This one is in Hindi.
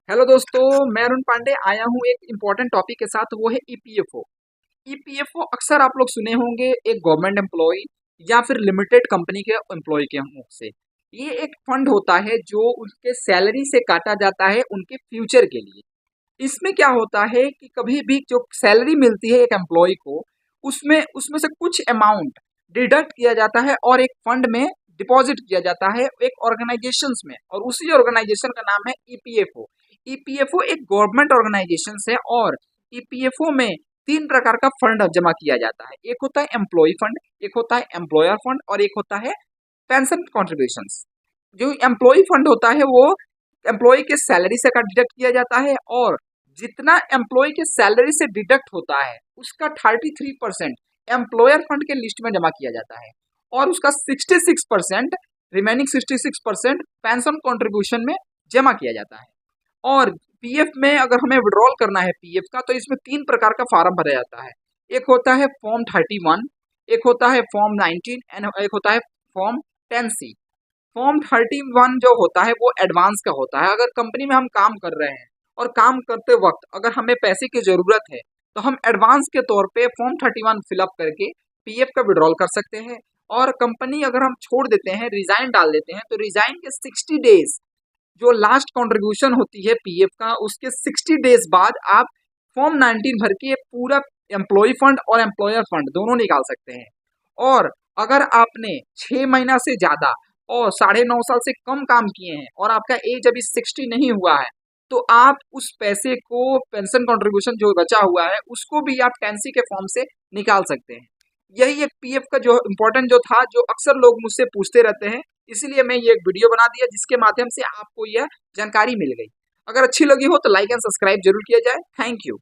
हेलो दोस्तों, मैं अरुण पांडे आया हूँ एक इम्पॉर्टेंट टॉपिक के साथ। वो है ईपीएफओ। ईपीएफओ अक्सर आप लोग सुने होंगे एक गवर्नमेंट एम्प्लॉय या फिर लिमिटेड कंपनी के एम्प्लॉय के मुंह से। ये एक फंड होता है जो उनके सैलरी से काटा जाता है उनके फ्यूचर के लिए। इसमें क्या होता है कि कभी भी जो सैलरी मिलती है एक एम्प्लॉय को, उसमें उसमें से कुछ अमाउंट डिडक्ट किया जाता है और एक फंड में डिपॉजिट किया जाता है एक ऑर्गेनाइजेशंस में, और उसी ऑर्गेनाइजेशन का नाम है ईपीएफओ। ईपीएफओ एक गवर्नमेंट ऑर्गेनाइजेशन है और ईपीएफओ में तीन प्रकार का फंड जमा किया जाता है। एक होता है एम्प्लॉय फंड, एक होता है एम्प्लॉयर फंड और एक होता है पेंशन कॉन्ट्रीब्यूशंस। जो एम्प्लॉय फंड होता है वो एम्प्लॉय के सैलरी से का डिडक्ट किया जाता है, और जितना एम्प्लॉय के सैलरी से डिडक्ट होता है उसका 33% एम्प्लॉयर फंड के लिस्ट में जमा किया जाता है, और उसका 66% रिमेनिंग 66% पेंशन कॉन्ट्रीब्यूशन में जमा किया जाता है। और पीएफ में अगर हमें विड्रॉल करना है पीएफ का, तो इसमें तीन प्रकार का फार्म भरा जाता है। एक होता है फॉर्म 31, एक होता है फॉर्म 19 एंड एक होता है फॉर्म 10C। फॉर्म 31 जो होता है वो एडवांस का होता है। अगर कंपनी में हम काम कर रहे हैं और काम करते वक्त अगर हमें पैसे की जरूरत है, तो हम एडवांस के तौर पे फॉर्म 31 फिलअप करके पीएफ का विड्रॉल कर सकते हैं। और कंपनी अगर हम छोड़ देते हैं, रिजाइन डाल देते हैं, तो रिजाइन के 60 डेज जो लास्ट कंट्रीब्यूशन होती है पीएफ का, उसके 60 डेज बाद आप फॉर्म 19 भर के पूरा एम्प्लॉय फंड और एम्प्लॉयर फंड दोनों निकाल सकते हैं। और अगर आपने 6 महीना से ज्यादा और 9.5 साल से कम काम किए हैं और आपका एज अभी 60 नहीं हुआ है, तो आप उस पैसे को पेंशन कंट्रीब्यूशन जो बचा हुआ है उसको भी आप 10C के फॉर्म से निकाल सकते हैं। यही एक पीएफ का जो इम्पोर्टेंट जो था, जो अक्सर लोग मुझसे पूछते रहते हैं, इसीलिए मैं ये एक वीडियो बना दिया जिसके माध्यम से आपको यह जानकारी मिल गई। अगर अच्छी लगी हो तो लाइक एंड सब्सक्राइब जरूर किया जाए। Thank you.